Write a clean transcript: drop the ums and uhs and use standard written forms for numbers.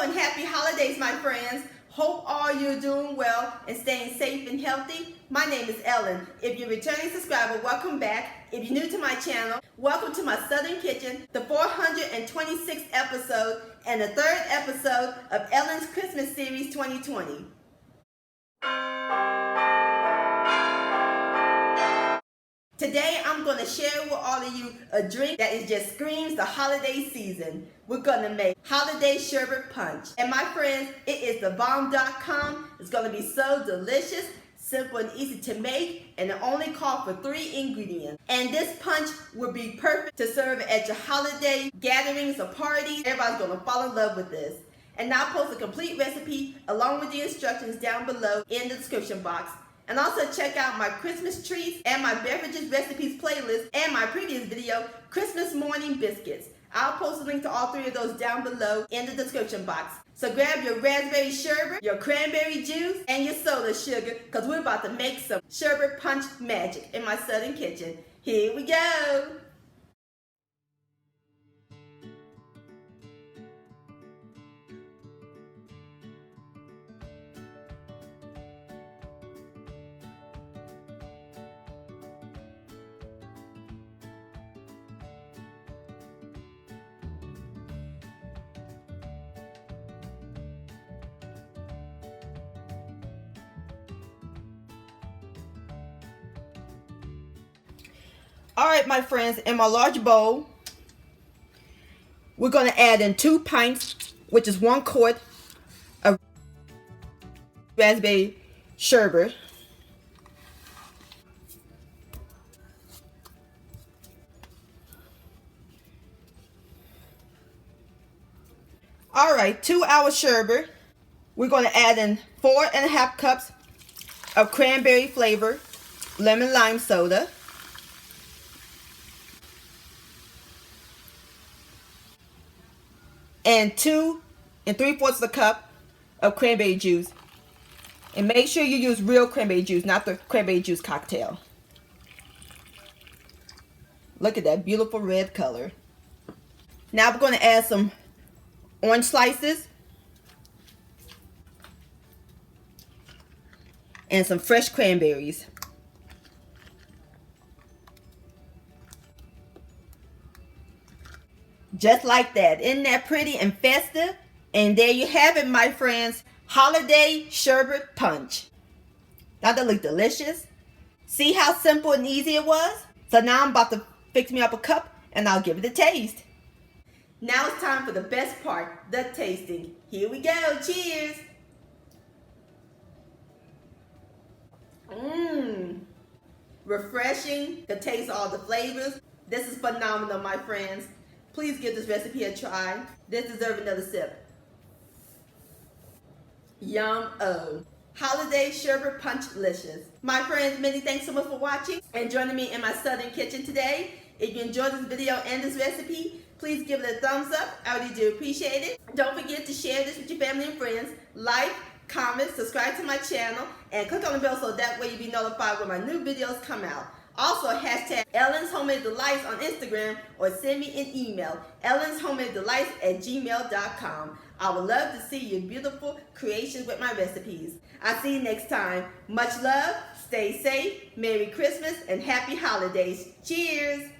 and happy holidays, my friends. Hope all you're doing well and staying safe and healthy. My name is Ellen. If you're a returning subscriber, welcome back. If you're new to my channel, welcome to my Southern Kitchen, the 426th episode and the third episode of Ellen's Christmas Series 2020. Today, I'm going to share with all of you a drink that is just screams the holiday season. We're going to make holiday sherbet punch. And my friends, it is thebomb.com. It's going to be so delicious, simple and easy to make, and it only calls for 3 ingredients. And this punch will be perfect to serve at your holiday gatherings or parties. Everybody's going to fall in love with this. And now I'll post a complete recipe along with the instructions down below in the description box. And also check out my Christmas treats and my Beverages recipes playlist and my previous video, Christmas morning biscuits. I'll post a link to all 3 of those down below in the description box. So grab your raspberry sherbet, your cranberry juice, and your soda sugar, because we're about to make some sherbet punch magic in my Southern kitchen. Here we go! Alright, my friends, in my large bowl, we're going to add in 2 pints, which is 1 quart of raspberry sherbet. Alright, 2 ounce sherbet. We're going to add in 4.5 cups of cranberry flavor lemon-lime soda. And 2 3/4 cup of cranberry juice. And make sure you use real cranberry juice, not the cranberry juice cocktail. Look at that beautiful red color. Now we're going to add some orange slices and some fresh cranberries. Just like that. Isn't that pretty and festive? And there you have it, my friends. Holiday sherbet punch. Now that look delicious. See how simple and easy it was? So now I'm about to fix me up a cup and I'll give it a taste. Now it's time for the best part, the tasting. Here we go. Cheers. Refreshing to taste all the flavors. This is phenomenal, my friends. Please give this recipe a try. This deserves another sip. Yum-o. Holiday sherbet punch-licious. My friends, many thanks so much for watching and joining me in my Southern kitchen today. If you enjoyed this video and this recipe, please give it a thumbs up. I really do appreciate it. Don't forget to share this with your family and friends. Like, comment, subscribe to my channel, and click on the bell so that way you'll be notified when my new videos come out. Also, hashtag Ellen's Homemade Delights on Instagram or send me an email, ellen'shomemadedelights@gmail.com. I would love to see your beautiful creations with my recipes. I'll see you next time. Much love, stay safe, Merry Christmas, and Happy Holidays. Cheers!